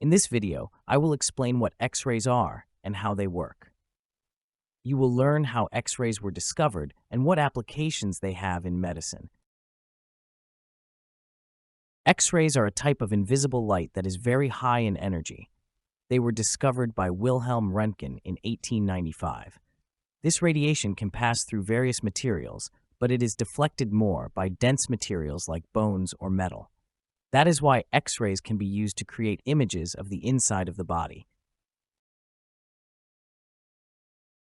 In this video, I will explain what X-rays are and how they work. You will learn how X-rays were discovered and what applications they have in medicine. X-rays are a type of invisible light that is very high in energy. They were discovered by Wilhelm Röntgen in 1895. This radiation can pass through various materials, but it is deflected more by dense materials like bones or metal. That is why X-rays can be used to create images of the inside of the body.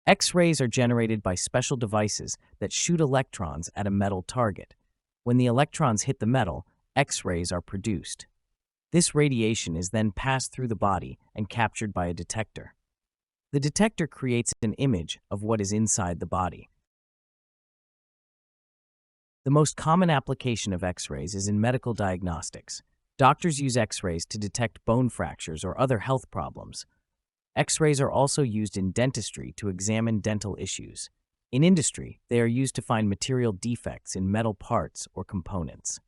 X-rays are generated by special devices that shoot electrons at a metal target. When the electrons hit the metal, X-rays are produced. This radiation is then passed through the body and captured by a detector. The detector creates an image of what is inside the body. The most common application of X-rays is in medical diagnostics. Doctors use X-rays to detect bone fractures or other health problems. X-rays are also used in dentistry to examine dental issues. In industry, they are used to find material defects in metal parts or components.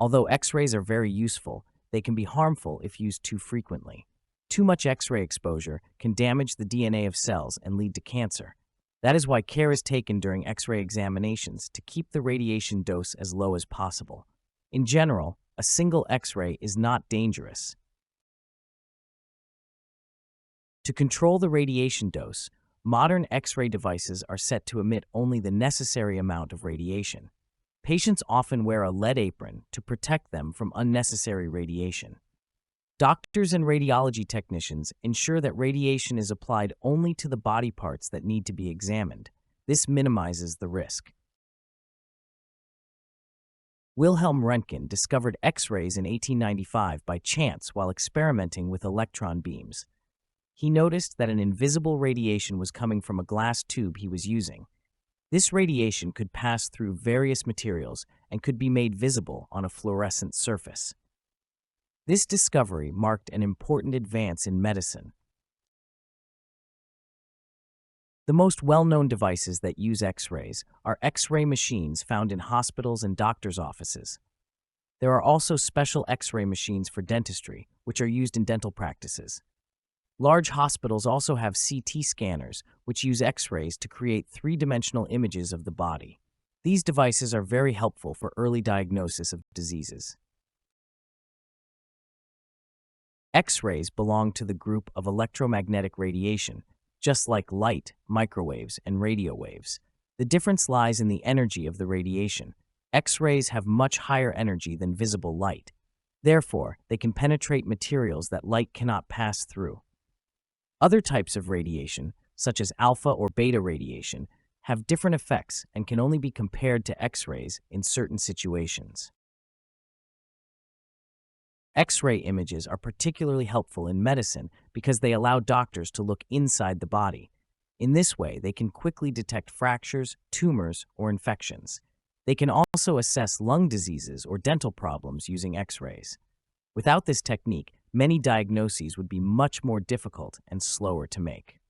Although X-rays are very useful, they can be harmful if used too frequently. Too much X-ray exposure can damage the DNA of cells and lead to cancer. That is why care is taken during X-ray examinations to keep the radiation dose as low as possible. In general, a single X-ray is not dangerous. To control the radiation dose, modern X-ray devices are set to emit only the necessary amount of radiation. Patients often wear a lead apron to protect them from unnecessary radiation. Doctors and radiology technicians ensure that radiation is applied only to the body parts that need to be examined. This minimizes the risk. Wilhelm Röntgen discovered X-rays in 1895 by chance while experimenting with electron beams. He noticed that an invisible radiation was coming from a glass tube he was using. This radiation could pass through various materials and could be made visible on a fluorescent surface. This discovery marked an important advance in medicine. The most well-known devices that use X-rays are X-ray machines found in hospitals and doctors' offices. There are also special X-ray machines for dentistry, which are used in dental practices. Large hospitals also have CT scanners, which use X-rays to create three-dimensional images of the body. These devices are very helpful for early diagnosis of diseases. X-rays belong to the group of electromagnetic radiation, just like light, microwaves, and radio waves. The difference lies in the energy of the radiation. X-rays have much higher energy than visible light. Therefore, they can penetrate materials that light cannot pass through. Other types of radiation, such as alpha or beta radiation, have different effects and can only be compared to X-rays in certain situations. X-ray images are particularly helpful in medicine because they allow doctors to look inside the body. In this way, they can quickly detect fractures, tumors, or infections. They can also assess lung diseases or dental problems using X-rays. Without this technique, many diagnoses would be much more difficult and slower to make.